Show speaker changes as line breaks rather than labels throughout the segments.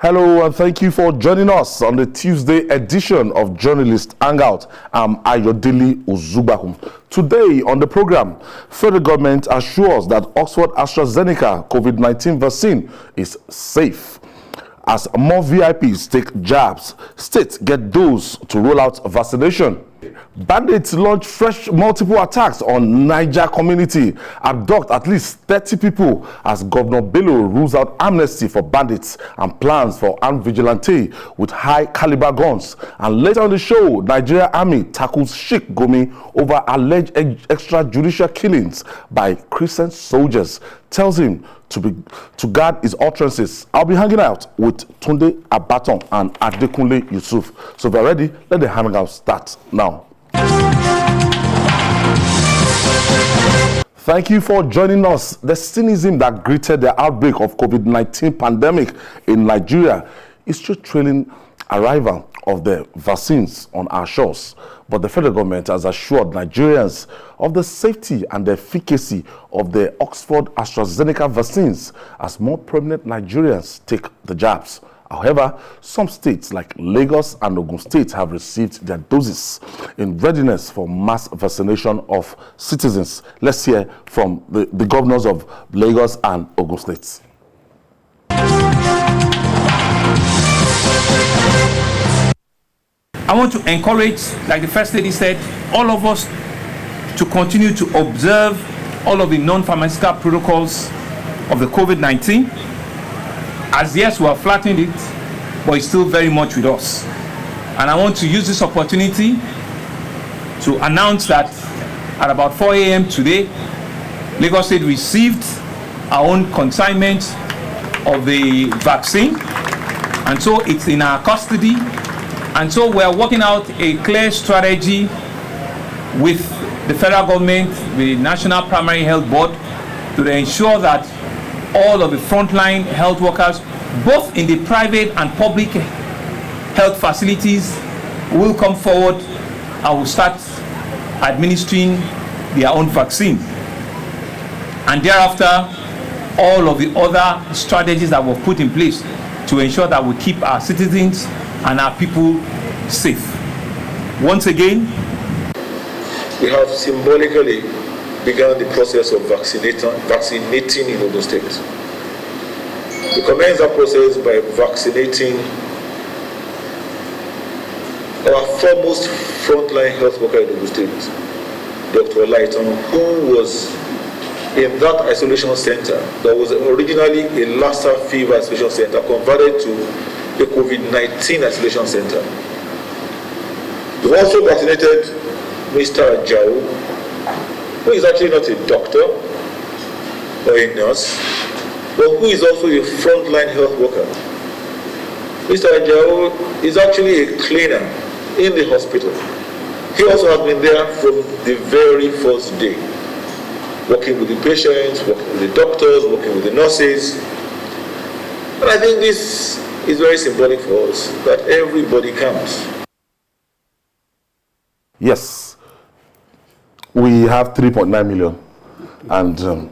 Hello and thank you for joining us on the Tuesday edition of Journalist Hangout. I'm Ayodele Ozubakun. Today on the program, federal government assures that Oxford AstraZeneca COVID-19 vaccine is safe. As more VIPs take jabs, states get those to roll out vaccination. Bandits launch fresh multiple attacks on Niger community, abduct at least 30 people as Governor Bello rules out amnesty for bandits and plans for armed vigilante with high caliber guns. And later on the show, Nigeria Army tackles Sheikh Gumi over alleged extrajudicial killings by Christian soldiers, tells him to guard his utterances. I'll be hanging out with Tunde Abaton and Adekunle Yusuf. So if you're ready, let the hangout start now. Thank you for joining us. The cynicism that greeted the outbreak of COVID-19 pandemic in Nigeria is still trailing arrival of the vaccines on our shores. But the federal government has assured Nigerians of the safety and the efficacy of the Oxford AstraZeneca vaccines as more prominent Nigerians take the jabs. However, some states like Lagos and Ogun State have received their doses in readiness for mass vaccination of citizens. Let's hear from the governors of Lagos and Ogun State.
I want to encourage, like the First Lady said, all of us to continue to observe all of the non-pharmaceutical protocols of the COVID-19. As yes, we have flattened it, but it's still very much with us. And I want to use this opportunity to announce that at about 4 a.m. today, Lagos State received our own consignment of the vaccine. And so it's in our custody. And so we're working out a clear strategy with the federal government, the National Primary Health Board, to ensure that all of the frontline health workers, both in the private and public health facilities, will come forward and will start administering their own vaccine. And thereafter, all of the other strategies that were put in place to ensure that we keep our citizens and our people safe. Once again,
we have symbolically began the process of vaccinating in Ogun State. We commenced that process by vaccinating our foremost frontline health worker in Ogun State, Dr. Lighton, who was in that isolation center that was originally a Lassa fever isolation center converted to a COVID-19 isolation center. We also vaccinated Mr. Ajao, who is actually not a doctor or a nurse, but who is also a frontline health worker. Mr. Ajao is actually a cleaner in the hospital. He also has been there from the very first day, working with the patients, working with the doctors, working with the nurses. And I think this is very symbolic for us, that everybody counts.
Yes, we have 3.9 million and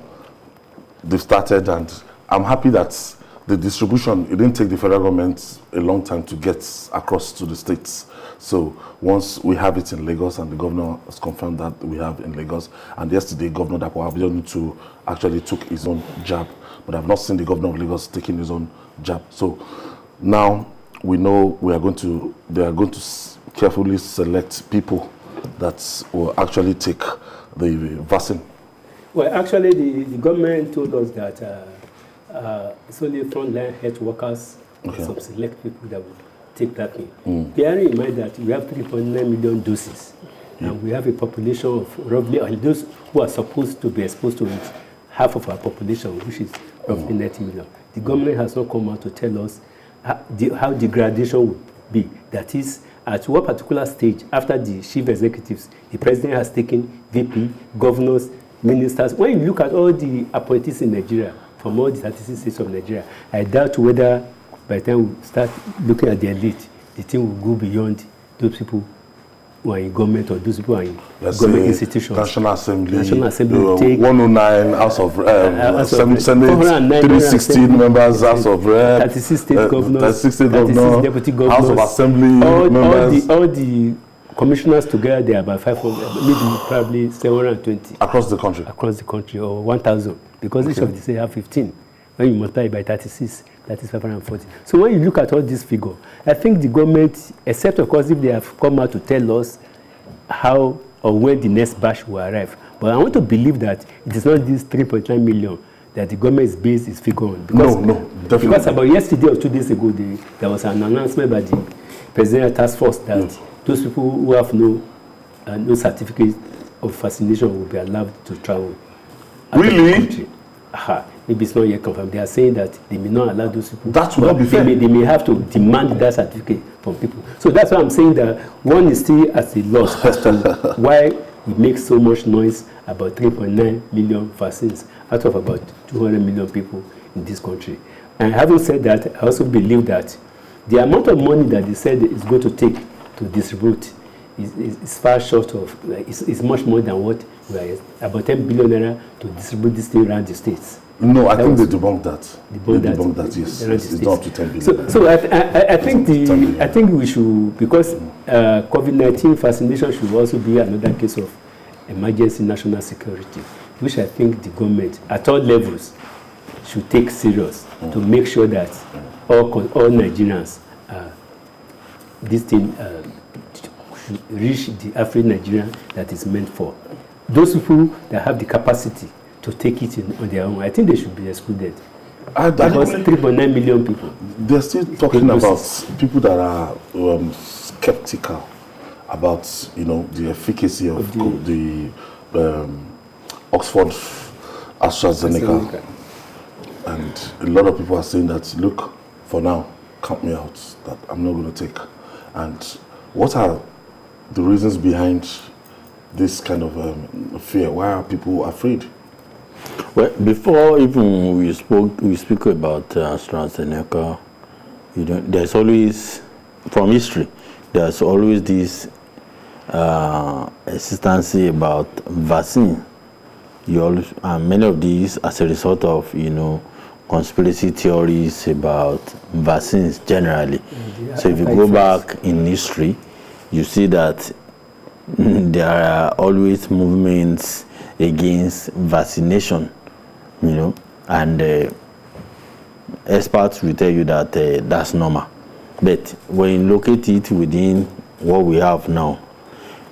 they've started, and I'm happy that the distribution, it didn't take the federal government a long time to get across to the states. So once we have it in Lagos, and the governor has confirmed that we have in Lagos, and yesterday Governor Dapo Abiodun actually took his own jab, but I've not seen the governor of Lagos taking his own jab. So now we know they are going to carefully select people that will actually take the vaccine.
Well, actually, the government told us that it's only frontline health workers, okay, some select people that will take that thing. Bearing in mind that we have 3.9 million doses, and we have a population of roughly, those who are supposed to be exposed to it, half of our population, which is roughly 90 million. The government has not come out to tell us how the gradation would be. That is, at what particular stage after the chief executives, the president has taken VP, governors, ministers. When you look at all the appointees in Nigeria, from all the 36 states of Nigeria, I doubt whether by the time we start looking at the elite, the thing will go beyond those people who are in government or those people who are in government institutions.
National Assembly,
take
109 House of Senate,
316
members, House of Rep,
36 state governors,
36 state governors,
deputy governors,
House of Assembly members.
All the commissioners together, they are about 500, maybe probably 720
across the country.
Across the country, or 1,000, because each of the states have 15. When you multiply it by 36, that is 540. So when you look at all this figure, I think the government, except of course if they have come out to tell us how or when the next batch will arrive, but I want to believe that it is not this 3.9 million that the government is based its figure on. Because,
no, definitely.
Because about yesterday or 2 days ago, there was an announcement by the presidential task force that those people who have no certificate of vaccination will be allowed to travel.
Really?
Maybe it's not yet confirmed. They are saying that they may not allow those people.
That would not be fair.
They may have to demand that certificate from people. So that's why I'm saying that one is still at a loss as to why we make so much noise about 3.9 million vaccines out of about 200 million people in this country. And having said that, I also believe that the amount of money that they said it's going to take to distribute is far short of, it's much more than what we are, about 10 billion naira to distribute this thing around the states.
No, I think they debunked that. Debunked that, yes. It's not up to 10 billion.
So I think we should, because COVID-19 vaccination should also be another case of emergency national security, which I think the government at all levels should take serious to make sure that all Nigerians, this thing should reach the African Nigerian that is meant for. Those people that have the capacity to take it on their own, I think they should be excluded. Because 3.9 million people.
They're still talking about people that are skeptical about, the efficacy of the Oxford AstraZeneca. And a lot of people are saying that, look, for now, count me out, that I'm not going to take. And what are the reasons behind this kind of fear? Why are people afraid?
Well, before even we speak about AstraZeneca, there's always, from history, there's always this hesitancy about vaccine. Many of these as a result of, conspiracy theories about vaccines generally. So if you go back in history, you see that there are always movements against vaccination, and experts will tell you that that's normal. But when you locate it within what we have now,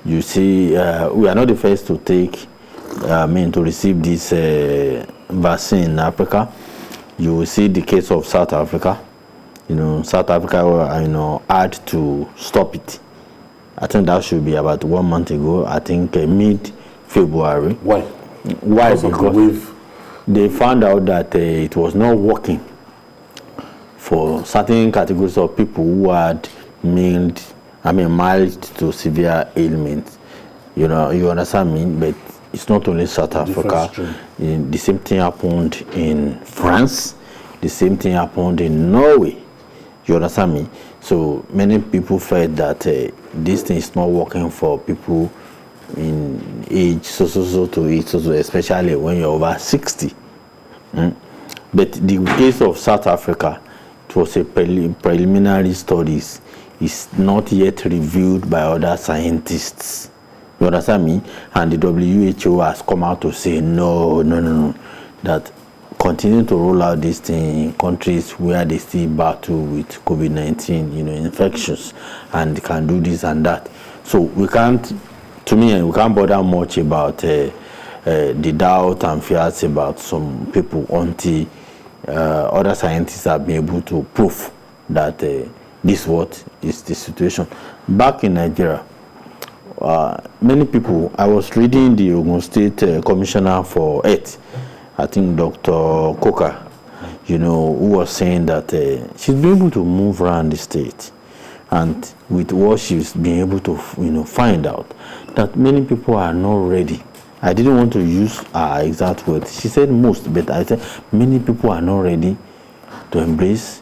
you see we are not the first to to receive this vaccine in Africa. You will see the case of South Africa. South Africa, had to stop it. I think that should be about 1 month ago. I think mid-February.
Why?
Because they found out that it was not working for certain categories of people who had mild to severe ailments. You understand me? But it's not only South Africa. The same thing happened in France. The same thing happened in Norway. You understand me? So many people felt that this thing is not working for people in age so to age so, especially when you're over 60. But the case of South Africa, it was a preliminary studies. It's not yet reviewed by other scientists. You understand me? And the WHO has come out to say no, that continue to roll out this thing in countries where they still battle with COVID-19, infections, and they can do this and that. So we can't bother much about the doubt and fears about some people until other scientists have been able to prove that this is the situation. Back in Nigeria, many people, I was reading the Ogun State Commissioner for Health, I think Dr. Coker, who was saying that she's been able to move around the state, and with what she's been able to, find out, that many people are not ready. I didn't want to use her exact words. She said most, but I said many people are not ready to embrace,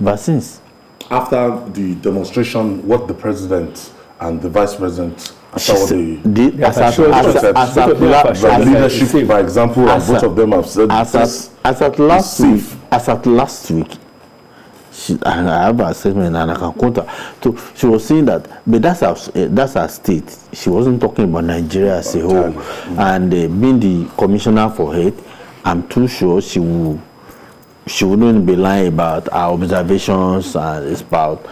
vaccines.
After the demonstration, what the president and the vice president.
As at
leadership, by example, and both of them have said
as at last week, I have a statement and I can quote her. So she was saying that, but that's her state. She wasn't talking about Nigeria as a whole. And being the commissioner for health, I'm too sure she wouldn't be lying about our observations and it's about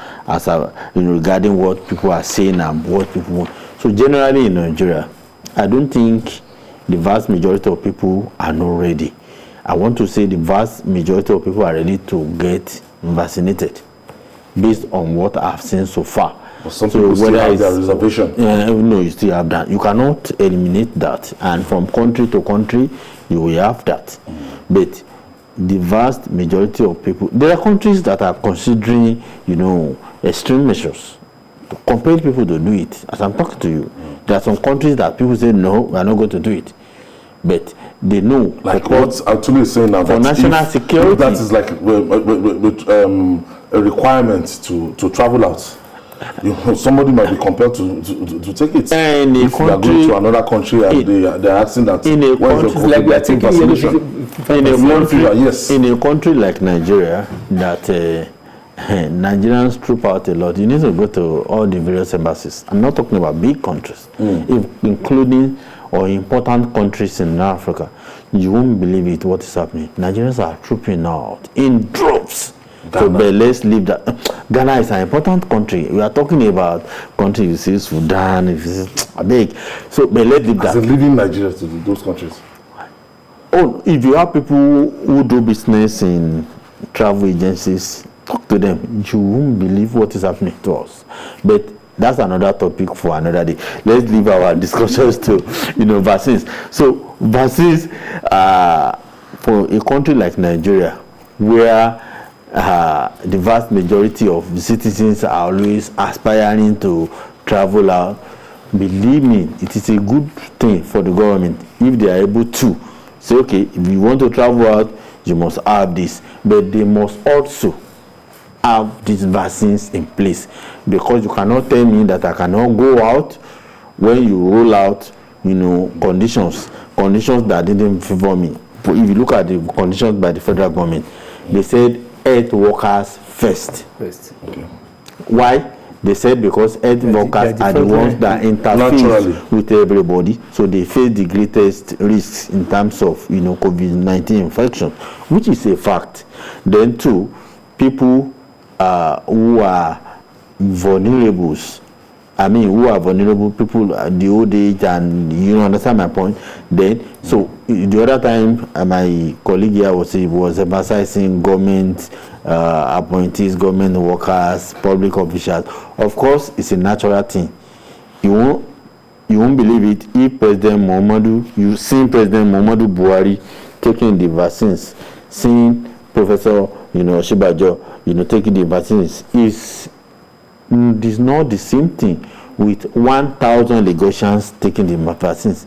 regarding what people are saying and what people want. So generally in Nigeria, I don't think the vast majority of people are not ready. I want to say the vast majority of people are ready to get vaccinated based on what I've seen so far.
But some people still have their reservation.
No, you still have that. You cannot eliminate that. And from country to country, you will have that. But the vast majority of people, there are countries that are considering, extreme measures to compel people to do it. As I'm talking to you, there are some countries that people say, no, we are not going to do it. But they know.
Like what Atuli is saying now,
for national security,
that is like a requirement to travel out. Somebody might be compelled to take it.
And
if you are going to another country and they are asking that,
in a country like in a country like Nigeria, that Nigerians troop out a lot, you need to go to all the various embassies. I'm not talking about big countries, including or important countries in Africa. You won't believe it, what is happening. Nigerians are trooping out in droves. Ghana. So, but let's leave that. Ghana is an important country. We are talking about countries, you see, Sudan, I beg. So, but let's leave that.
As in leaving Nigeria to those countries?
Oh, if you have people who do business in travel agencies, talk to them. You won't believe what is happening to us. But that's another topic for another day. Let's leave our discussions to, vaccines. So, vaccines, for a country like Nigeria, where the vast majority of the citizens are always aspiring to travel out, believe me, it is a good thing for the government if they are able to say, okay, if you want to travel out, you must have this. But they must also have these vaccines in place, because you cannot tell me that I cannot go out when you roll out, conditions that didn't favor me. If you look at the conditions by the federal government, they said health workers first.
Okay.
Why? They said because health workers are the ones that interfere with everybody, so they face the greatest risks in terms of COVID-19 infection, which is a fact. Then two, people who are vulnerable, people, the old age, and you understand my point. Then, so the other time, my colleague here was emphasizing government appointees, government workers, public officials. Of course, it's a natural thing. You won't believe it if you've seen President Muhammadu Buhari taking the vaccines, seeing Professor Shibajo, taking the vaccines. It is not the same thing with 1,000 Lagosians taking the vaccines.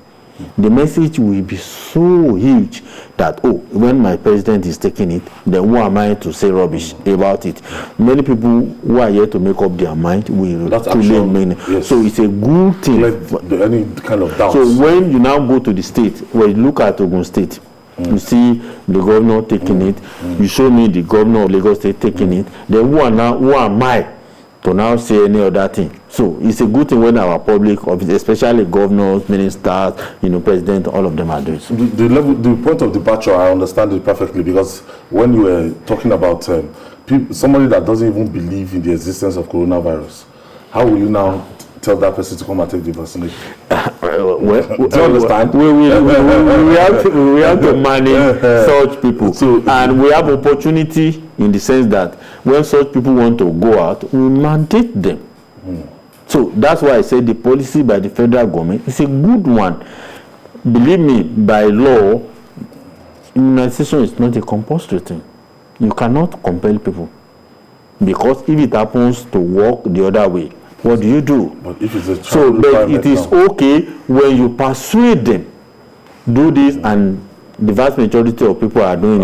The message will be so huge that, when my president is taking it, then who am I to say rubbish about it? Many people who are here to make up their mind will claim. Yes. So it's a good thing.
Any kind of doubt.
So when you now go to the state, when you look at Ogun State, you see the governor taking it, you show me the governor of Lagos State taking it, then who am I to now say any other thing? So it's a good thing when our public office, especially governors, ministers, president, all of them are doing so.
The point of departure, I understand it perfectly, because when you were talking about somebody that doesn't even believe in the existence of coronavirus, how will you now tell that person to come and take the vaccination? Do you understand?
We have to manage such people. And we have opportunity in the sense that when such people want to go out, we mandate them. So that's why I said the policy by the federal government is a good one. Believe me, by law, immunization is not a compulsory thing. You cannot compel people. Because if it happens to work the other way, what do you do?
But if it's a
but it is okay when you persuade them, do this, and the vast majority of people are doing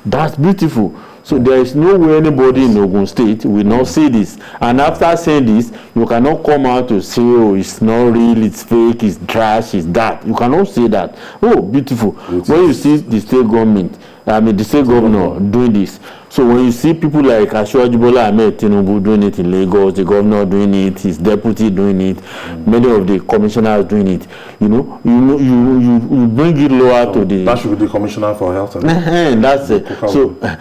that's beautiful. So there is no way anybody in Ogun State will not say this. And after saying this, you cannot come out to say, oh, it's not real, it's fake, it's trash, it's that. You cannot say that. Oh, beautiful. When you see the state government, the state governor doing this. So when you see people like Asiwaju Bola Ahmed Tinubu doing it in Lagos, the governor doing it, his deputy doing it, many of the commissioners doing it, you bring it lower to the.
That should be the commissioner for health.
That's it.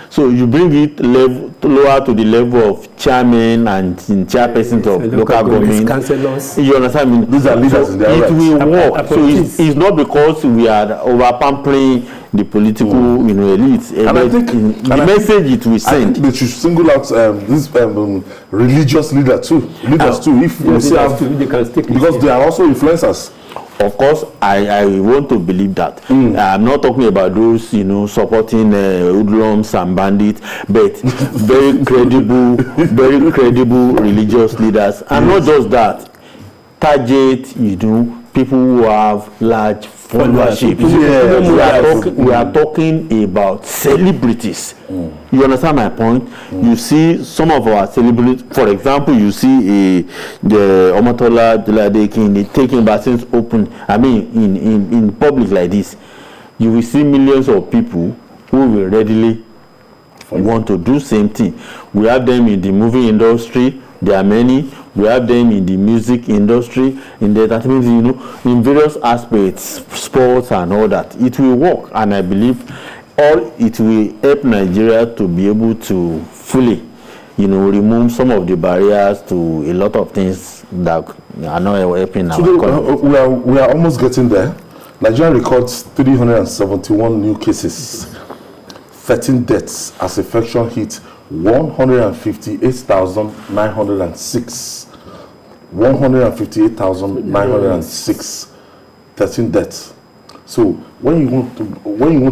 So you bring it lower to the level of chairman and chairpersons of local government.
Councillors.
You understand? I mean,
these are leaders in their
rights. It will work. So it's not because we are over pampering the political, elites.
And I think
the message it will send.
I think they should single out this religious leaders too. If we see because they are also influencers.
Of course, I want to believe that. I'm not talking about those, supporting hoodlums and bandits, but very credible religious leaders, and not just that. Target, people who have large followership. We are talking about celebrities. You understand my point? You see some of our celebrities, for example, you see the Omotola Diladekin taking vaccines open, in public like this. You will see millions of people who will readily want to do same thing. We have them in the movie industry. There are many. We have them in the music industry, in the entertainment, in various aspects, sports and all that. It will work, and I believe it will help Nigeria to be able to fully, remove some of the barriers to a lot of things that are not helping our economy.
We are almost getting there. Nigeria records 371 new cases, 13 deaths as infection hit 158,906. 158,906, 13 deaths. So when you want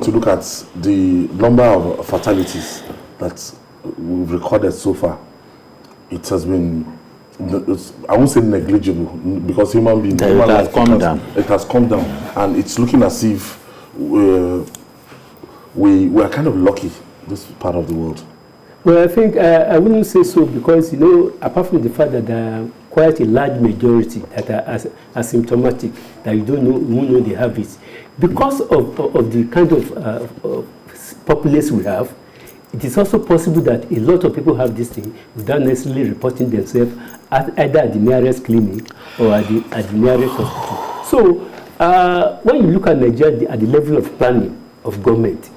to look at the number of fatalities that we've recorded so far, it has been, I won't say negligible, because human beings,
it has come down.
It has come down, and it's looking as if we are kind of lucky, this part of the world.
Well, I think I wouldn't say so, because apart from the fact that there are quite a large majority that are asymptomatic, that you don't know they have it, because of the kind of populace we have, it is also possible that a lot of people have this thing without necessarily reporting themselves either at the nearest clinic or at the nearest hospital. So when you look at Nigeria at the level of planning of government,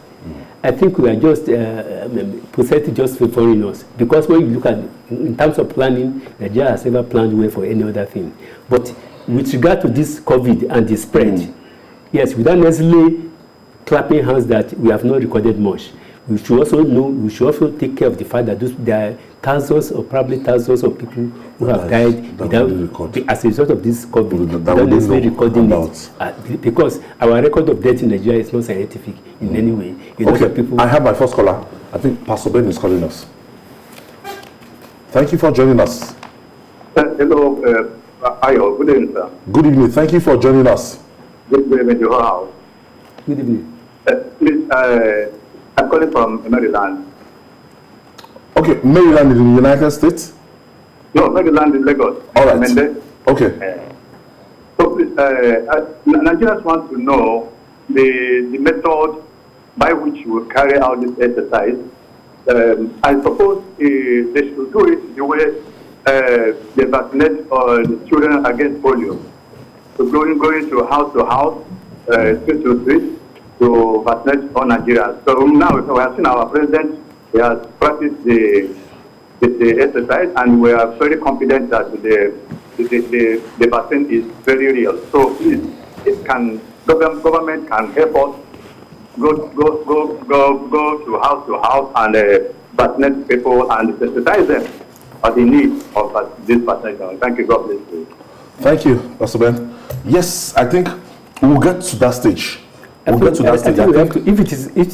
I think we are just precisely just favoring us, because when you look at in terms of planning, Nigeria has never planned well for any other thing. But with regard to this COVID and the spread, yes, without necessarily clapping hands that we have not recorded much, we should also take care of the fact that there are thousands or probably thousands of people who have died as a result of this COVID without necessarily recording it. Because our record of death in Nigeria is not scientific in any way.
I have my first caller. I think Pastor Ben is calling us. Thank you for joining us.
Hello, Ayo. Good evening, sir.
Good evening. Thank you for joining us.
Good evening, your house.
Good evening.
Please, I'm calling from Maryland.
Okay, Maryland in the United States?
No, Maryland in Lagos.
All right. Okay.
So please, Nigerians want to know the method by which you will carry out this exercise. I suppose they should do it the way they vaccinate the children against polio. So going to house, street to street, to vaccinate all Nigerians. So now we have seen our president, he has practiced the exercise, and we are very confident that the vaccine is very real. So please, government can help us go to house and vaccinate people and sensitize them on the need of this vaccination. Thank you. God bless you.
Thank you, Pastor Ben. Yes, I think we'll get to that stage. We'll get to that stage.
I think if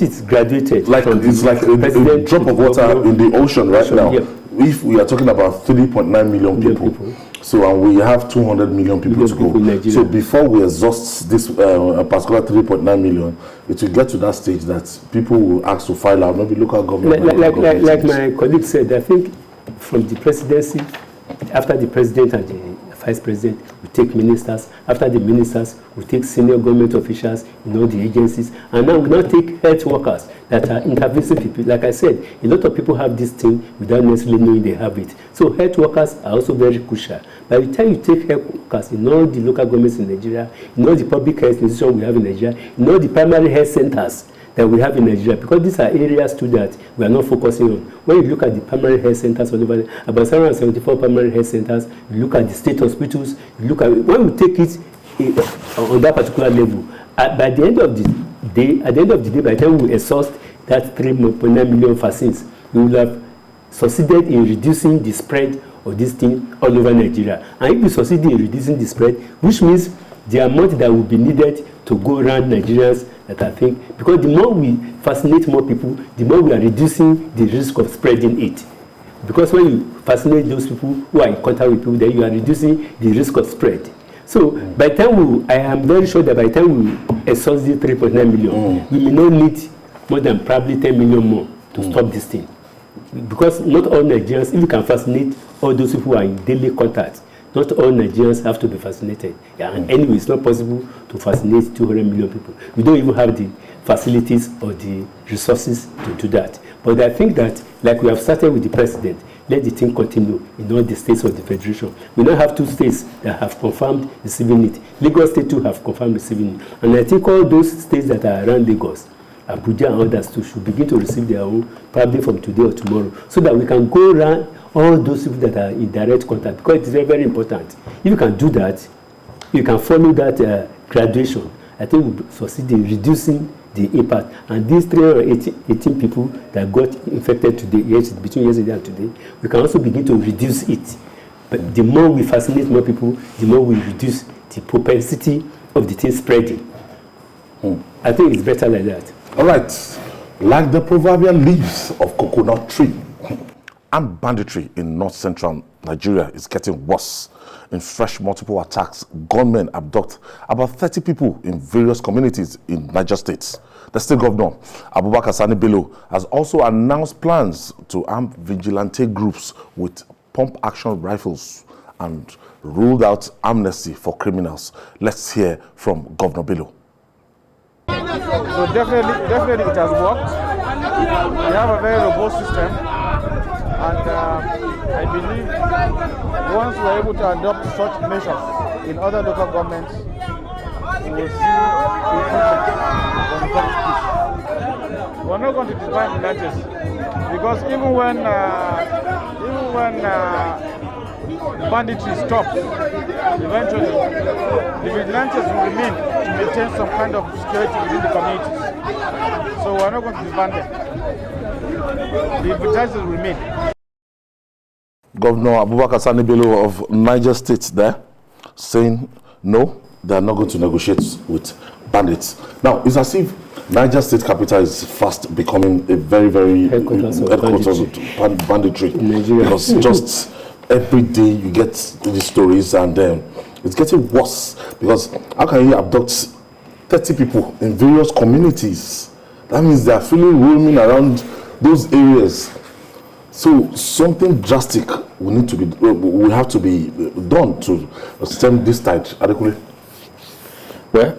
it's graduated,
it's like a drop of water in the ocean right now. Yeah. If we are talking about 3.9 million people, So and we have 200 million people to go. So before we exhaust this particular 3.9 million, it will get to that stage that people will ask to file out, maybe local government.
Like my colleague said, I think from the presidency, after the president and the vice president, we take ministers. After the ministers, we take senior government officials in all the agencies. And now we now take health workers that are interfacing people. Like I said, a lot of people have this thing without necessarily knowing they have it. So health workers are also very crucial. By the time you take health workers in all the local governments in Nigeria, in all the public health institutions we have in Nigeria, in all the primary health centers that we have in Nigeria, because these are areas too that we are not focusing on. When you look at the primary health centers all over, about 774 primary health centers, you look at the state hospitals, you look at, when we take it on that particular level, by the end of the day, by the time we exhaust that 3.9 million vaccines, we will have succeeded in reducing the spread of this thing all over Nigeria. And if we succeed in reducing the spread, which means the amount that will be needed to go around Nigerians, that I think, because the more we vaccinate more people, the more we are reducing the risk of spreading it. Because when you vaccinate those people who are in contact with people, then you are reducing the risk of spread. So by the time I am very sure that by the time we exhaust the 3.9 million, we may not need more than probably 10 million more to stop this thing. Because not all Nigerians, if you can vaccinate all those people who are in daily contact, not all Nigerians have to be vaccinated. Yeah, and anyway, it's not possible to vaccinate 200 million people. We don't even have the facilities or the resources to do that. But I think that, like we have started with the president, let the thing continue in all the states of the federation. We now have 2 states that have confirmed receiving it. Lagos State too have confirmed receiving it. And I think all those states that are around Lagos, Abuja and others too, should begin to receive their own probably from today or tomorrow, so that we can go around all those people that are in direct contact, because it is very, very important. If you can do that, you can follow that graduation, I think we'll succeed in reducing the impact. And these 318 people that got infected today, between yesterday and today, we can also begin to reduce it. But the more we vaccinate more people, the more we reduce the propensity of the thing spreading. I think it's better like that.
All right. Like the proverbial leaves of coconut tree, armed banditry in north-central Nigeria is getting worse. In fresh multiple attacks, gunmen abduct about 30 people in various communities in Niger State. The state governor, Abubakar Sani Bello, has also announced plans to arm vigilante groups with pump-action rifles and ruled out amnesty for criminals. Let's hear from Governor Bello.
So definitely it has worked. We have a very robust system, and I believe once we're able to adopt such measures in other local governments, we will see improvement when it comes to peace. We're not going to define vigilantes, because even when banditry stops, eventually the vigilantes will remain to maintain some kind of security within the communities. So we're not going to disband them. The vigilantes will remain.
Governor Abubakar Sani Bello of Niger State there saying no, they are not going to negotiate with bandits. Now, it's as if Niger State capital is fast becoming a very, very headquarters of banditry. Because just every day you get these stories, and it's getting worse, because how can you abduct 30 people in various communities? That means they are feeling roaming around those areas. So something drastic will have to be done to stem this tide adequately.
Well,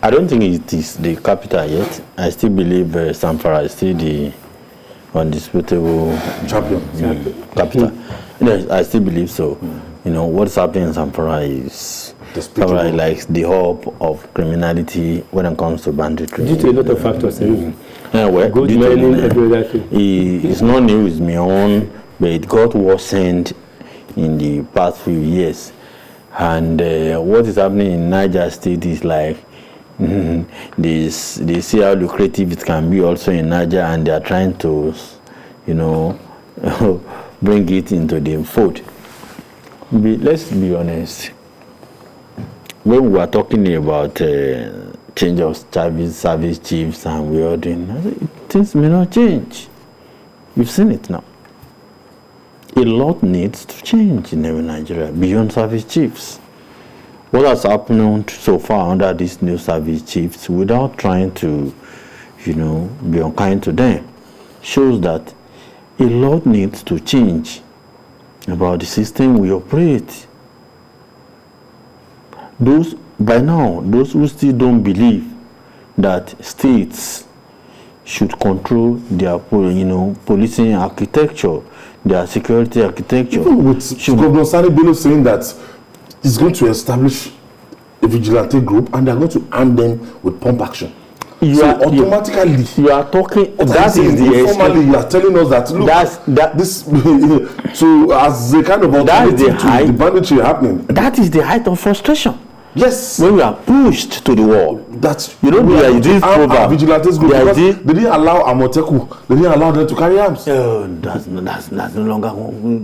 I don't think it is the capital yet. I still believe Zamfara is still the undisputable champion. Capital. Yes, I still believe so. You know, what's happening in Zamfara is like the hub of criminality when it comes to banditry.
Due to a lot of factors.
Well,
good learning,
it's not new, it's my own, but it got worsened in the past few years. And what is happening in Niger State is like they see how lucrative it can be also in Niger, and they are trying to, you know, bring it into the fold. Let's be honest. When we are talking about change of service chiefs and we are doing, things may not change. You've seen it now. a lot needs to change in Nigeria beyond service chiefs. What has happened so far under these new service chiefs, without trying to, be unkind to them, shows that a lot needs to change about the system we operate. Those who still don't believe that states should control their, policing architecture, their security architecture.
Even with Governor Sani Bello saying that he's going to establish a vigilante group and they're going to arm them with pump action. You are talking.
That is the
informally. You are telling us that look, this so as a kind of alternative to the banditry happening.
That is the height of frustration.
Yes.
When we are pushed to the wall.
That's
there is this program.
Vigilantes group because they didn't allow Amoteku. They didn't allow them to carry arms.
That's no longer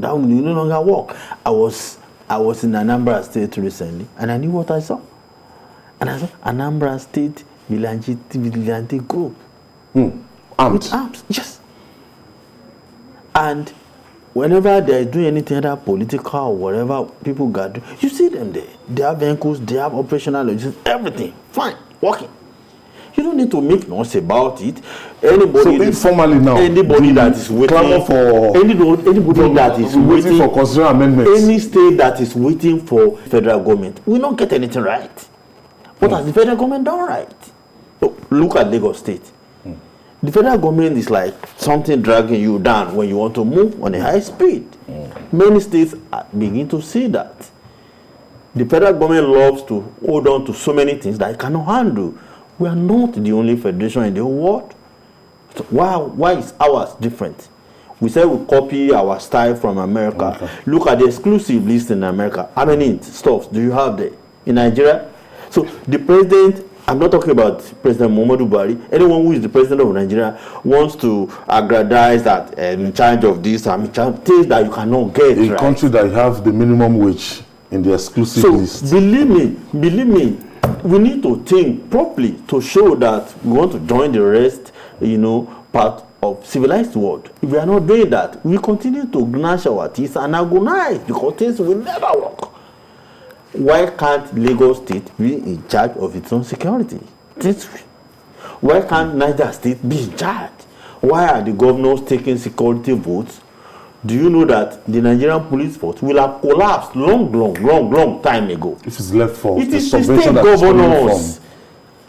that will no longer work. I was in Anambra State recently, and I knew what I saw. And I saw Anambra State vigilante group.
Armed.
With arms, yes. And whenever they are doing anything other political or whatever, people gather, you see them there. They have vehicles, they have operational logistics, everything. Fine, working. You don't need to make noise about it.
So informally now,
anybody that is waiting
for
anybody that is waiting
for constitutional amendments,
any state that is waiting for federal government will not get anything right. What has the federal government done right? Look at Lagos State. The federal government is like something dragging you down when you want to move on a high speed. Many states begin to see that. The federal government loves to hold on to so many things that it cannot handle. We are not the only federation in the whole world. So why is ours different? We say we copy our style from America. Okay. Look at the exclusive list in America. How many stuffs do you have there? In Nigeria? So the president, I'm not talking about President Muhammadu Buhari. Anyone who is the president of Nigeria wants to aggrandize that I'm in charge of this, I'm in charge of things that you cannot get.
A country that have the minimum wage in the exclusive list.
So believe me, we need to think properly to show that we want to join the rest, part of civilized world. If we are not doing that, we continue to gnash our teeth and agonize because things will never work. Why can't Lagos State be in charge of its own security? Why can't Niger State be in charge? Why are the governors taking security votes? Do you know that the Nigerian police force will have collapsed long time ago?
This is left for
it is the state governors.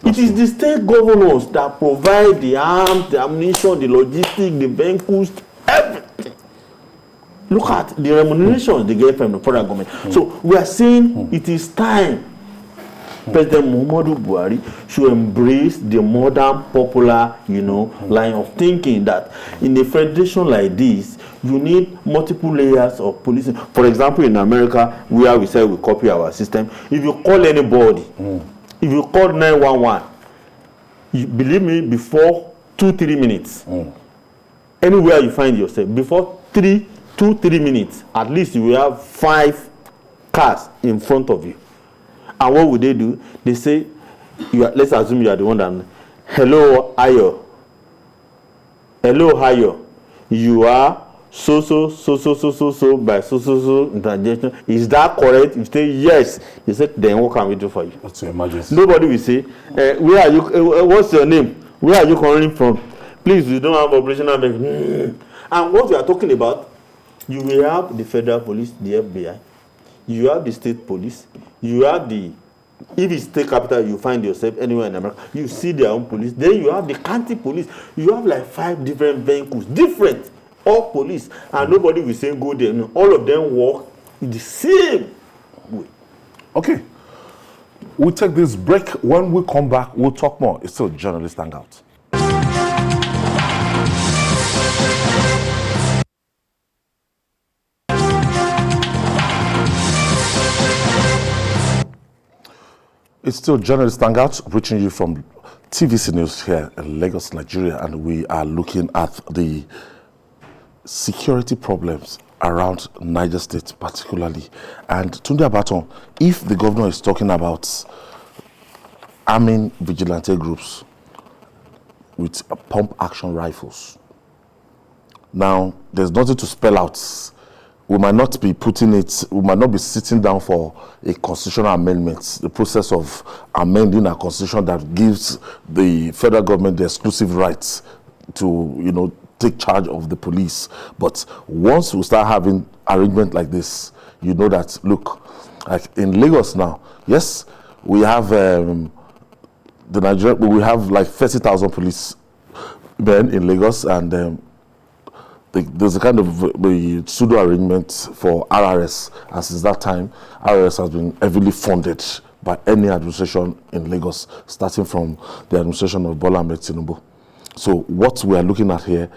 It is the state governors that provide the arms, the ammunition, the logistics, the vehicles, everything. Look at the remunerations they get from the federal government. So we are saying it is time President Muhammadu Buhari should embrace the modern, popular, line of thinking that in a federation like this, you need multiple layers of policing. For example, in America, where we say we copy our system, if you call anybody, if you call 911, believe me, before 2-3 minutes, anywhere you find yourself, before 2-3 minutes, at least you will have 5 cars in front of you. And what would they do? They say, let's assume you are the one that, hello, Ayo. Hello, Ayo. You are so by so interjection. Is that correct? You say yes. You say, then what can we do for you?
What's your emergency?
Nobody will say, where are you? What's your name? Where are you calling from? Please, we don't have operational. And what we are talking about, you will have the federal police, the FBI. You have the state police. You have the, if it's state capital, you find yourself anywhere in America, you see their own police. Then you have the county police. You have like 5 different vehicles, different, all police. And nobody will say go there. No, all of them work in the same way.
Okay. We'll take this break. When we come back, we'll talk more. It's still Journalist Hangout. It's still Journalist Hangout, reaching you from TVC News here in Lagos, Nigeria, and we are looking at the security problems around Niger State particularly. And Tunde Abaton, if the governor is talking about arming vigilante groups with pump action rifles, now there's nothing to spell out we might not be sitting down for a constitutional amendment, the process of amending a constitution that gives the federal government the exclusive rights to, take charge of the police. But once we start having arrangement like this, you know that, look, like in Lagos now, yes, we have we have like 30,000 police men in Lagos, and there's a kind of pseudo arrangement for RRS, and since that time, RRS has been heavily funded by any administration in Lagos, starting from the administration of Bola Ahmed Tinubu. So what we are looking at here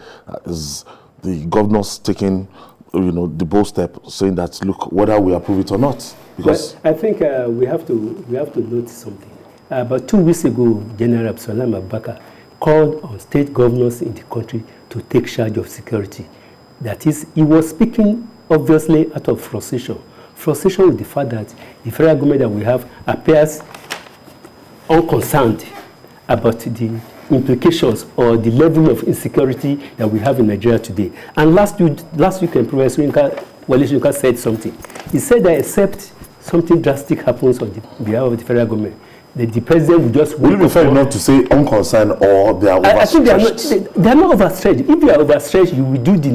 is the governors taking, the bold step, saying that, look, whether we approve it or not, because
I think we have to note something. About 2 weeks ago, General Absalom Abubakar called on state governors in the country to take charge of security. That is, he was speaking obviously out of frustration with the fact that the federal government that we have appears unconcerned about the implications or the level of insecurity that we have in Nigeria today. And last week, Professor Wale Soyinka said something. He said that except something drastic happens on the behalf of the federal government, the president will just
would it be fair not to say unconcerned or they are overstretched? I
think they are not overstretched. If you are overstretched, you will do the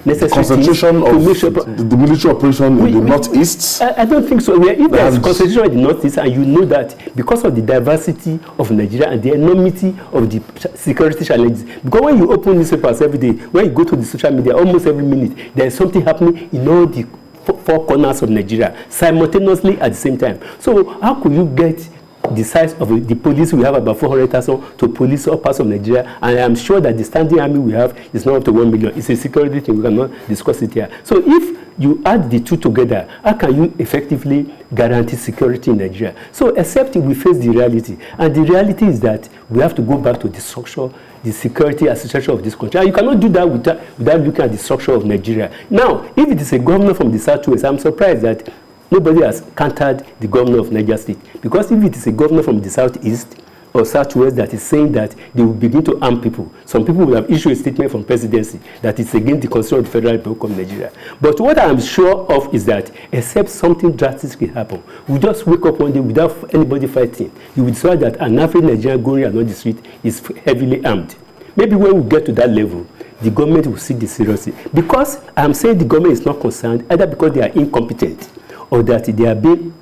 necessary
concentration of the military operation in the northeast.
I don't think so. If there is concentration in the northeast, and you know that because of the diversity of Nigeria and the enormity of the security challenges, because when you open newspapers every day, when you go to the social media, almost every minute, there is something happening in all the four corners of Nigeria simultaneously at the same time. So how could you get the size of the police? We have about 400,000 to police all parts of Nigeria, and I am sure that the standing army we have is not up to 1 million. It's a security thing. We cannot discuss it here. So if you add the two together, how can you effectively guarantee security in Nigeria? So except we face the reality, and the reality is that we have to go back to the structure, the security and structure of this country. And you cannot do that without looking at the structure of Nigeria. Now, if it is a governor from the Southwest, I'm surprised that nobody has countered the governor of Niger State. Because if it is a governor from the Southeast or Southwest that is saying that they will begin to arm people, some people will have issued a statement from presidency that it's against the Constitution of the Federal Republic of Nigeria. But what I am sure of is that except something drastic will happen, we just wake up one day without anybody fighting. You will decide that an average Nigerian going along the street is heavily armed. Maybe when we get to that level, the government will see this seriously. Because I'm saying the government is not concerned, either because they are incompetent or that they are being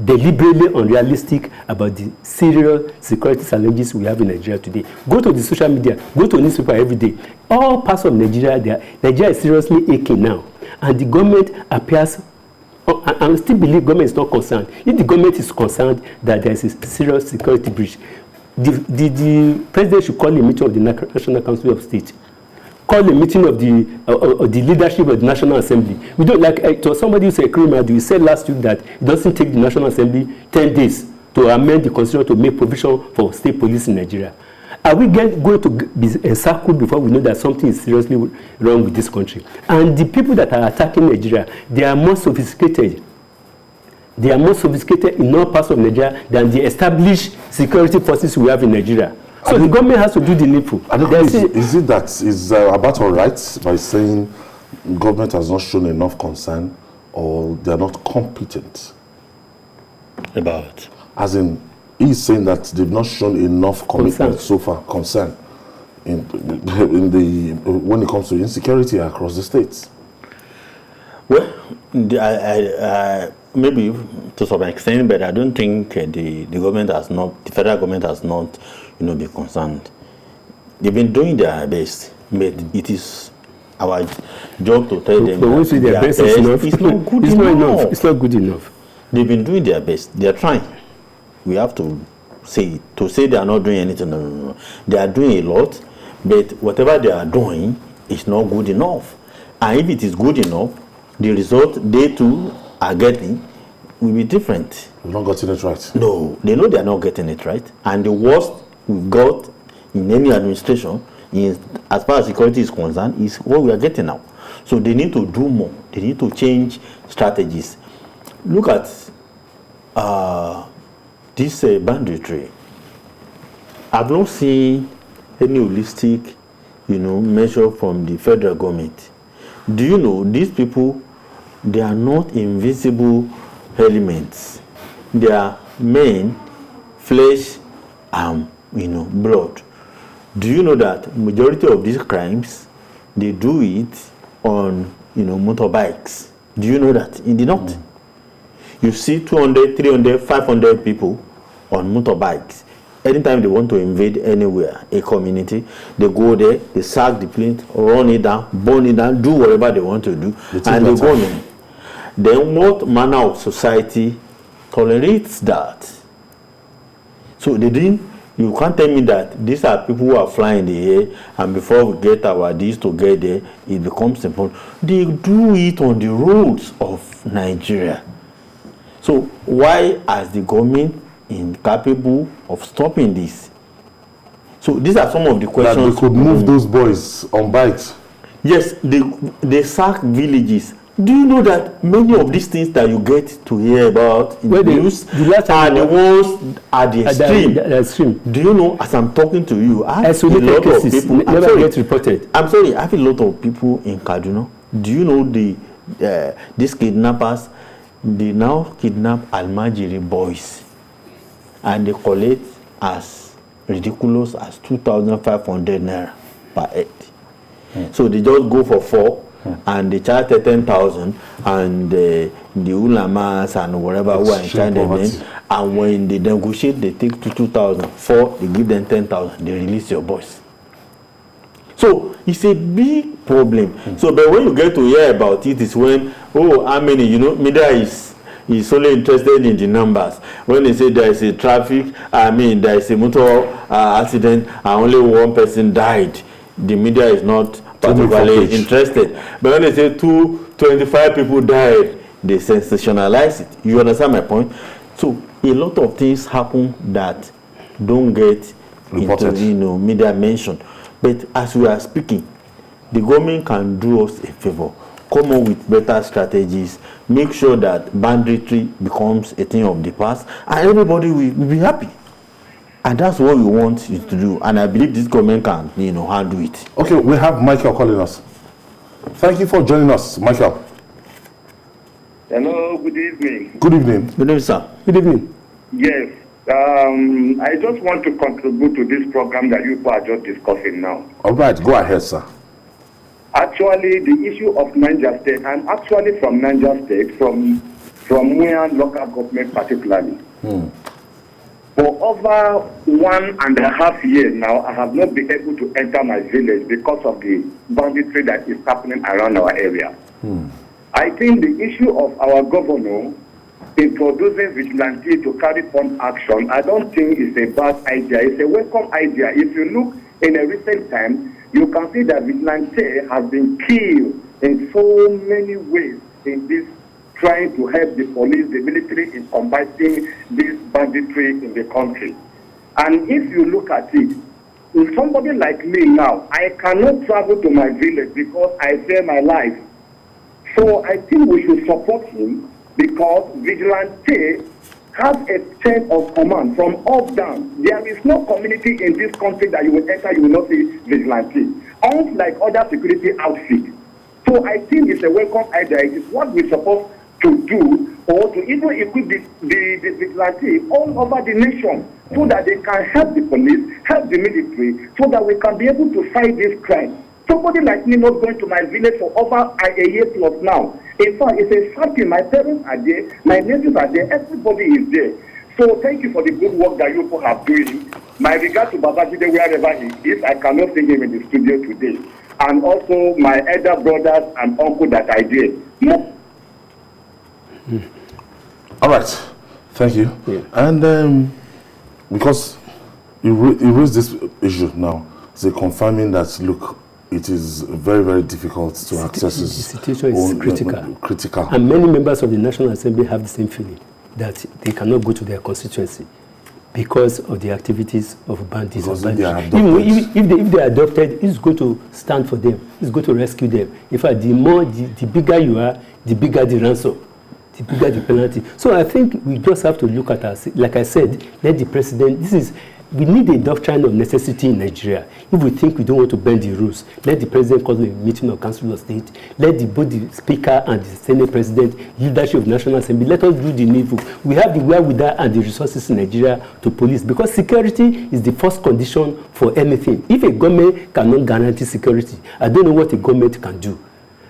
deliberately unrealistic about the serious security challenges we have in Nigeria today. Go to the social media, go to newspaper every day. All parts of Nigeria, Nigeria is seriously aching now. And the government appears, I still believe government is not concerned. If the government is concerned that there is a serious security breach, the president should call a meeting of the National Council of State. Call a meeting of the leadership of the National Assembly. We don't like to somebody who's a criminal. We said last week that it doesn't take the National Assembly 10 days to amend the Constitution to make provision for state police in Nigeria. Are we going to be encircled before we know that something is seriously wrong with this country? And the people that are attacking Nigeria, they are more sophisticated. They are more sophisticated in all parts of Nigeria than the established security forces we have in Nigeria. So the government has to do the needful.
Is it that is about all right by saying government has not shown enough concern or they are not competent?
About?
As in, he's saying that they've not shown enough commitment so far, concern when it comes to insecurity across the states.
Well, maybe to some extent, but I don't think the government has not, the federal government has not, be concerned. They've been doing their best, but it is our job to tell them that
their best is not good enough. It's not good enough.
They've been doing their best. They are trying. We have to say it. To say they are not doing anything, no. They are doing a lot, but whatever they are doing is not good enough. And if it is good enough, the result they too are getting will be different.
We've not gotten it right.
No, they know they are not getting it right. And the worst we've got in any administration, as far as security is concerned, is what we are getting now. So they need to do more. They need to change strategies. Look at this banditry. I've not seen any holistic, measure from the federal government. Do you know these people they are not invisible elements. They are men, flesh, and blood. Do you know that majority of these crimes, they do it on motorbikes? Do you know that in the north? You see 200, 300, 500 people on motorbikes. Anytime they want to invade anywhere, a community, they go there, they sack the plane, run it down, burn it down, do whatever they want to do, and they go in. Then what manner of society tolerates that? So they didn't. You can't tell me that these are people who are flying in the air, and before we get our deeds together, it becomes simple. They do it on the roads of Nigeria. So why, as the government, incapable of stopping this? So these are some of the questions.
That they could move those boys on bikes.
Yes, they sack villages. Do you know that many of these things that you get to hear about in the news are the ones at the extreme? Do you know, as I'm talking to you, I have a lot of people
never get reported.
I'm sorry, I have a lot of people in Kaduna. Do you know these kidnappers? They now kidnap Almajiri boys, and they collect as ridiculous as 2,500 naira per head. So they just go for 4. And they charge 10,000, and the ulamas and whatever who are in charge of them, and when they negotiate, they take 2,000. 4, they give them 10,000. They release your boys. So it's a big problem. So, but when you get to hear about it, is when how many media is only interested in the numbers. When they say there is a there is a motor accident, and only one person died, the media is not particularly interested. But when they say 25 people died, they sensationalize it. You understand my point? So a lot of things happen that don't get reported into media mention. But as we are speaking, the government can do us a favor. Come up with better strategies. Make sure that banditry becomes a thing of the past, and everybody will be happy. And that's what we want you to do. And I believe this government can, handle it.
Okay, we have Michael calling us. Thank you for joining us, Michael.
Hello, good evening.
Good evening.
Good evening, sir.
Good evening.
Yes, I just want to contribute to this program that you are just discussing now.
All right, go ahead, sir.
Actually, the issue of Niger State, I'm actually from Niger State, from Muyan local government particularly. For over 1.5 years now, I have not been able to enter my village because of the banditry that is happening around our area. I think the issue of our governor introducing vigilante to carry on action, I don't think it's a bad idea. It's a welcome idea. If you look in a recent time, you can see that vigilante has been killed in so many ways in this trying to help the police, the military in combating this banditry in the country. And if you look at it, if somebody like me now, I cannot travel to my village because I fear my life. So I think we should support him because vigilante has a chain of command from up down. There is no community in this country that you will enter, you will not see vigilante, unlike other security outfits. So I think it's a welcome idea. It is what we're supposed to do, or to even equip the vigilante all over the nation so that they can help the police, help the military, so that we can be able to fight this crime. Somebody like me not going to my village for over a year plus now. In fact, it's a fact. My parents are there, my nephews are there, everybody is there. So thank you for the good work that you people are doing. My regard to Babajide wherever he is. I cannot see him in the studio today. And also my elder brothers and uncle that I did.
All right, thank you. And because you raised this issue now, they're confirming that, look, it is very, very difficult to access this.
The situation is
critical.
And many members of the National Assembly have the same feeling, that they cannot go to their constituency because of the activities of bandits.
Because
if
they
are adopted, it's going to stand for them. It's going to rescue them. In fact, the bigger you are, the bigger the ransom, the bigger the penalty. So I think we just have to look at us. Like I said, let the president, this is we need a doctrine of necessity in Nigeria. If we think we don't want to bend the rules, let the president call a meeting of Council of State, let both the Speaker and the Senate President, leadership of National Assembly, let us do the needful. We have the wherewithal and the resources in Nigeria to police, because security is the first condition for anything. If a government cannot guarantee security, I don't know what a government can do.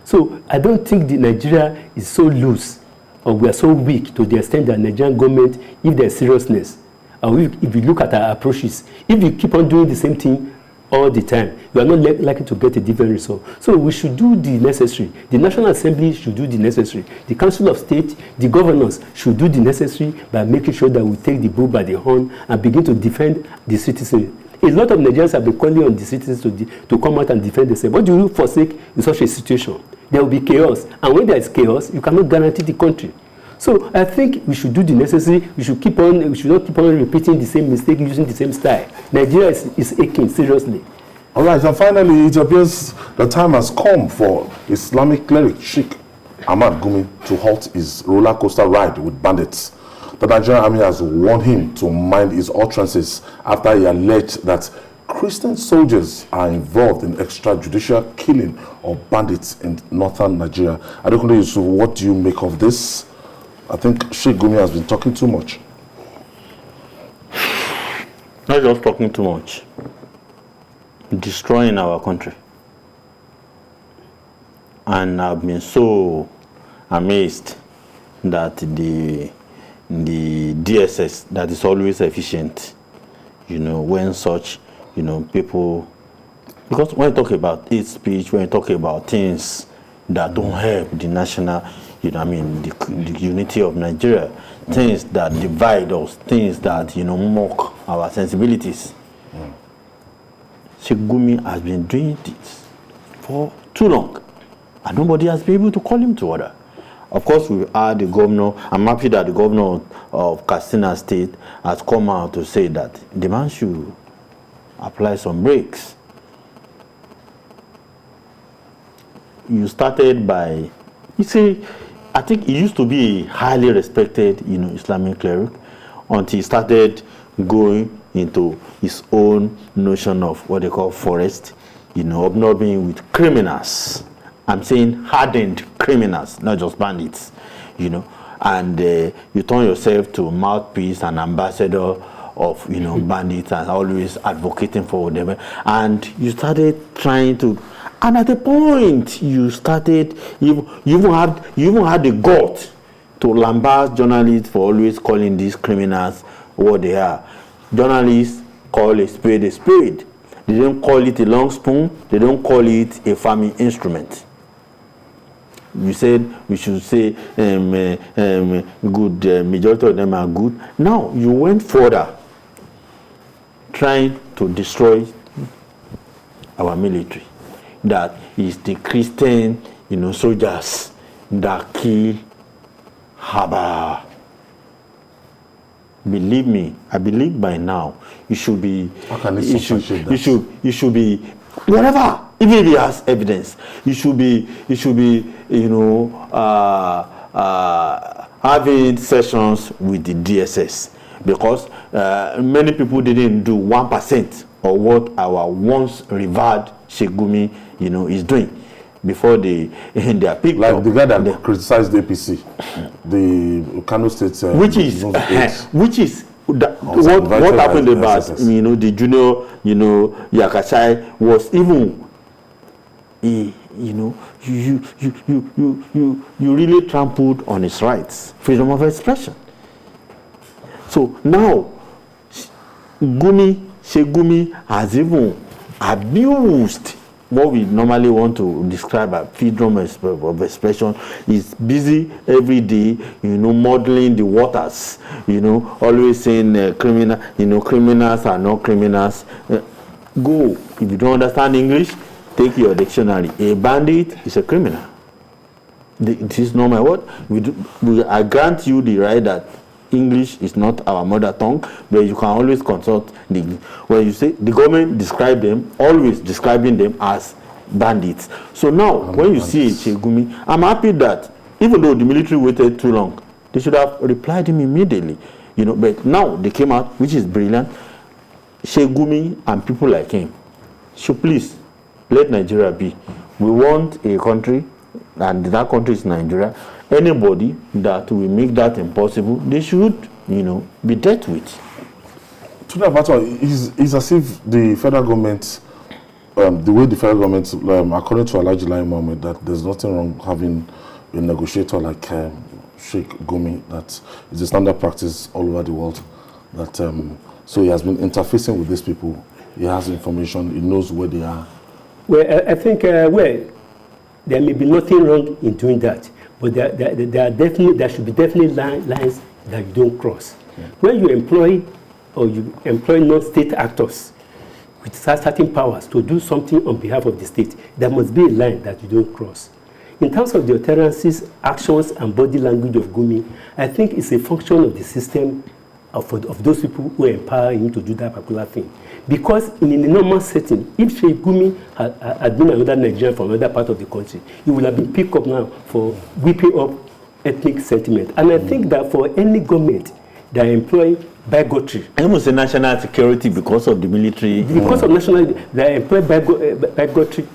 So I don't think the Nigeria is so loose, or we are so weak to the extent that Nigerian government, if there's seriousness, or if you look at our approaches, if you keep on doing the same thing all the time, you are not likely to get a different result. So we should do the necessary. The National Assembly should do the necessary. The Council of State, the governors should do the necessary by making sure that we take the bull by the horn and begin to defend the citizens. A lot of Nigerians have been calling on the citizens to come out and defend themselves. What do you forsake in such a situation? There will be chaos. And when there is chaos, you cannot guarantee the country. So I think we should do the necessary. We should not keep on repeating the same mistake, using the same style. Nigeria is aching seriously.
All right, and finally, it appears the time has come for Islamic cleric Sheikh Ahmad Gumi to halt his roller coaster ride with bandits. The Nigerian army has warned him to mind his utterances after he alleged that Christian soldiers are involved in extrajudicial killing of bandits in northern Nigeria. Adekunle Yusuf, what do you make of this? I think Sheikh Gumi has been talking too much.
Not just talking too much. Destroying our country. And I've been so amazed that the DSS that is always efficient, when such, people, because when you talk about hate speech, when you talk about things that don't help the national, the unity of Nigeria, things that divide us, things that, mock our sensibilities. Sheikh Gumi has been doing this for too long, and nobody has been able to call him to order. Of course, we are the governor. I'm happy that the governor of Katsina State has come out to say that the man should apply some brakes. You started by, I think he used to be a highly respected, Islamic cleric, until he started going into his own notion of what they call forest, obnobbing with criminals. I'm saying hardened criminals, not just bandits, and you turn yourself to mouthpiece and ambassador of, bandits, and always advocating for them. And you started trying to, and at a point you started, you even had the gut to lambast journalists for always calling these criminals what they are. Journalists call a spade a spade. They don't call it a long spoon. They don't call it a farming instrument. You said we should say good, majority of them are good. Now you went further, trying to destroy our military. That is the Christian, soldiers that kill Haba. Believe me, I believe by now you should be.
How can you
should be whatever. Even if he has evidence, you should be having sessions with the DSS, because many people didn't do 1% of what our once revered Sheikh Gumi, is doing before they are picked
like
up.
The guy that criticized the APC, the Kano State,
what happened about the junior Yakachai was even you really trampled on his rights, freedom of expression. So now Sheikh Gumi has even abused what we normally want to describe as freedom of expression. Is busy every day, modeling the waters, always saying criminals are not criminals. Go, if you don't understand English, take your dictionary. A bandit is a criminal. This is not my word. I grant you the right that English is not our mother tongue, but you can always consult when you say the government describe them, always describing them as bandits. So now, when you see Sheikh Gumi, I'm happy that even though the military waited too long, they should have replied him immediately. But now they came out, which is brilliant. Shegumi and people like him should please let Nigeria be. We want a country, and that country is Nigeria. Anybody that will make that impossible, they should, be dealt with.
To that matter, it's as if the federal government, the way the federal government, according to Alhaji Lai Mohammed, that there's nothing wrong having a negotiator like Sheikh Gumi, that is a standard practice all over the world. That so he has been interfacing with these people. He has information. He knows where they are.
Well, I think there may be nothing wrong in doing that, but there should be definitely lines that you don't cross. Yeah. When you employ non-state actors with certain powers to do something on behalf of the state, there must be a line that you don't cross. In terms of the utterances, actions, and body language of Gumi, I think it's a function of the system of those people who empower him to do that particular thing. Because in a normal setting, if Sheikh Gumi had been another Nigerian from another part of the country, he would have been picked up now for whipping up ethnic sentiment. And I think that for any government that employ bigotry,
I almost say national security because of the military.
Because of national, they employ bigotry,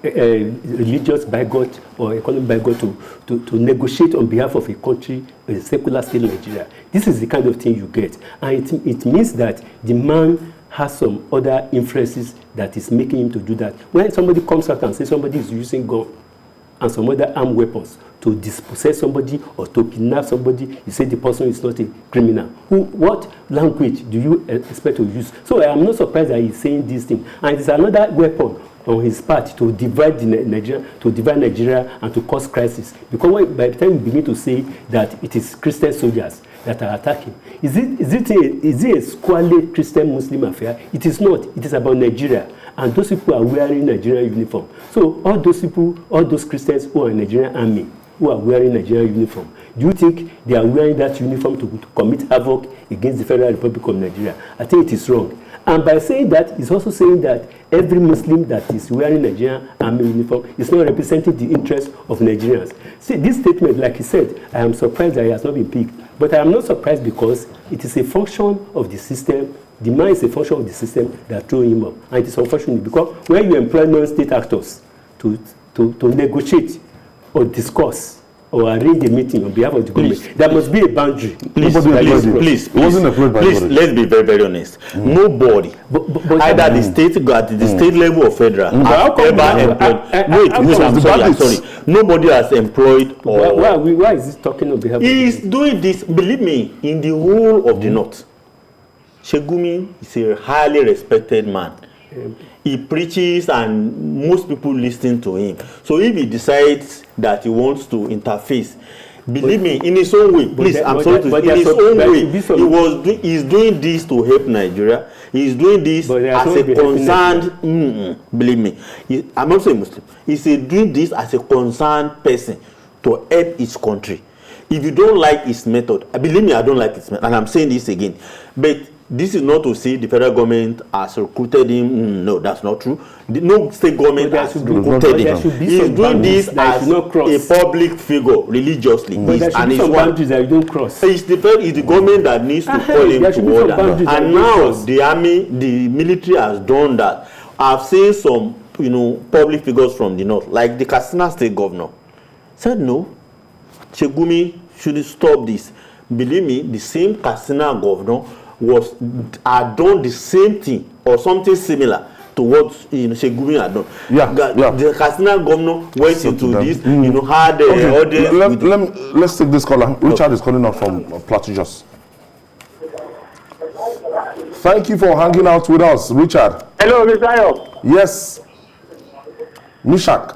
religious bigot or economic bigot to negotiate on behalf of a country, a secular state Nigeria. This is the kind of thing you get. And it means that the man has some other influences that is making him to do that. When somebody comes out and says somebody is using gun and some other armed weapons to dispossess somebody or to kidnap somebody, you say the person is not a criminal. What language do you expect to use? So I am not surprised that he's saying these things. And it's another weapon on his part to divide Nigeria and to cause crisis. Because by the time you begin to say that it is Christian soldiers that are attacking, is it a squarely Christian-Muslim affair? It is not. It is about Nigeria. And those people are wearing Nigerian uniform. So all those people, all those Christians who are in Nigerian army, who are wearing Nigerian uniform, do you think they are wearing that uniform to commit havoc against the Federal Republic of Nigeria? I think it is wrong. And by saying that, he's also saying that every Muslim that is wearing Nigerian army uniform is not representing the interests of Nigerians. See, this statement, like he said, I am surprised that he has not been picked. But I am not surprised because it is a function of the system. The man is a function of the system that threw him up. And it is unfortunate because when you employ non-state actors to negotiate or discuss or arrange a meeting on behalf of the government, there must be a boundary.
Please, let's be very, very honest. Nobody, either the state level or federal, have ever employed. I'm sorry. Nobody has employed.
Why is this talking on behalf?
He is doing this. Believe me, in the whole of the north, Sheikh Gumi is a highly respected man. He preaches and most people listen to him. So if he decides that he wants to interface, believe me, in his own way, please, I'm sorry to say, in his own way, he's doing this to help Nigeria. He's doing this as a concerned, believe me, I'm not saying Muslim. He's doing this as a concerned person to help his country. If you don't like his method, believe me, I don't like his method, and I'm saying this again, but this is not to say the federal government has recruited him. No, that's not true. No state government has recruited him. He's doing this as a public figure religiously.
But there should be some boundaries that you don't cross.
It's the government that needs to call him to order. And now the army, the military has done that. I've seen some, public figures from the north, like the Katsina state governor, said no, Sheikh Gumi should stop this. Believe me, the same Katsina governor had done the same thing or something similar to what Sheikh Gumi had done. The Katsina governor went into this, had
let's take this caller. Richard is calling out from Plateau Jos. Thank you for hanging out with us, Richard.
Hello, Mr. Ayo.
Yes.
Ishak.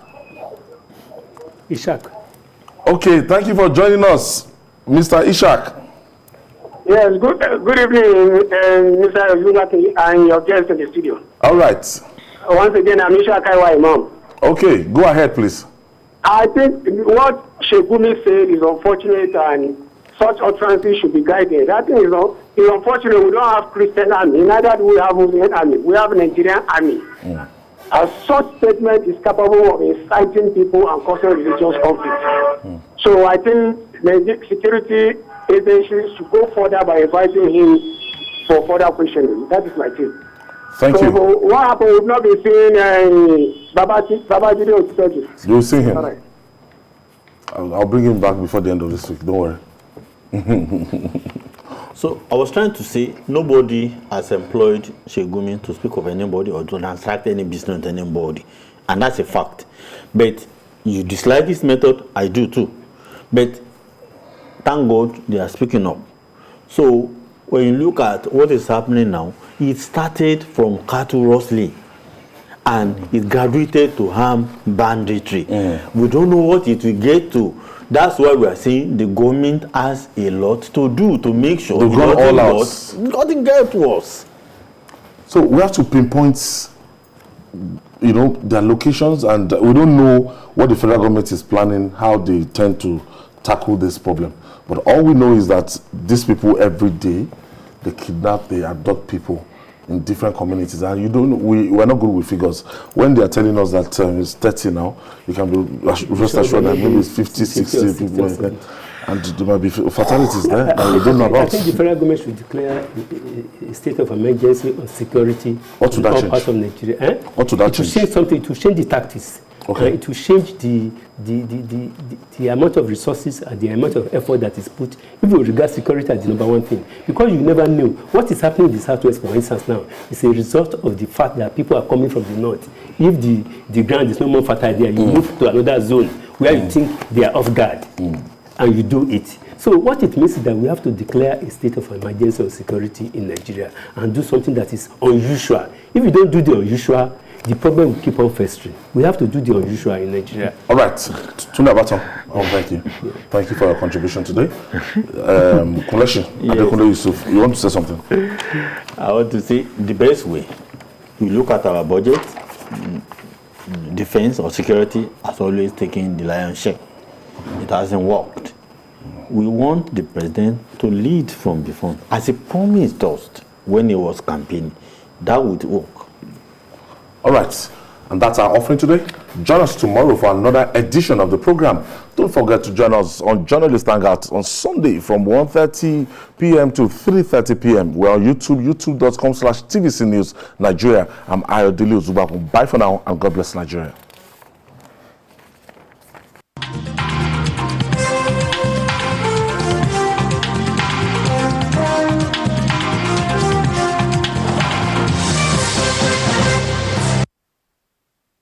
Okay, thank you for joining us, Mr. Ishak.
Yes, good evening, Mr. Yunati and your guest in the studio.
All right.
Once again, I'm Ishak Kaiwa Imam.
Okay, go ahead, please.
I think what Sheikh Gumi said is unfortunate and such utterances should be guided. That thing is unfortunate. We don't have Christian army, neither do we have Muslim army. We have Nigerian army. A such statement is capable of inciting people and causing religious conflict. So I think the security agencies should go further by inviting him for further questioning. That is my take.
Thank you.
What happened? We've not been seeing Babajide Otutoji.
You'll see him.
All right.
I'll bring him back before the end of this week. Don't worry.
So I was trying to say nobody has employed Shegumi to speak of anybody or to transact any business with anybody, and that's a fact. But you dislike this method, I do too. But thank God they are speaking up. So when you look at what is happening now, it started from cattle rustling and it graduated to armed banditry. We don't know what it will get to. That's why we are saying the government has a lot to do to make sure
They've gone all out.
Nothing gets worse.
So we have to pinpoint, their locations, and we don't know what the federal government is planning, how they tend to tackle this problem. But all we know is that these people every day, they kidnap, they abduct people in different communities, and we're not good with figures. When they are telling us that it's 30 now, you can be rest assured that maybe it's 50, 60 people, and there might be fatalities there that we don't know about.
I think the federal government should declare a state of emergency or security in all parts of Nigeria.
What would that change?
To change something, to change the tactics.
Okay.
It will change the amount of resources and the amount of effort that is put, if we regard security as the number one thing. Because you never know what is happening in the Southwest, for instance, now, is a result of the fact that people are coming from the north. If the ground is no more fertile there, you move to another zone where you think they are off guard, and you do it. So what it means is that we have to declare a state of emergency or security in Nigeria and do something that is unusual. If you don't do the unusual, the problem will keep on festering. We have to do the unusual in Nigeria.
All right, Tunda Baton, thank you. Thank you for your contribution today. Koleshi, Adekunle Yusuf, you want to say something?
I want to say the best way. We look at our budget, defense or security has always taken the lion's share. It hasn't worked. We want the president to lead from the front, as he promised us when he was campaigning. That would work.
All right, and that's our offering today. Join us tomorrow for another edition of the program. Don't forget to join us on Journalist Hangout on Sunday from 1:30 p.m. to 3:30 p.m. We're on YouTube, youtube.com/TVC News Nigeria. I'm Ayodele Ozugbakun. Bye for now, and God bless Nigeria.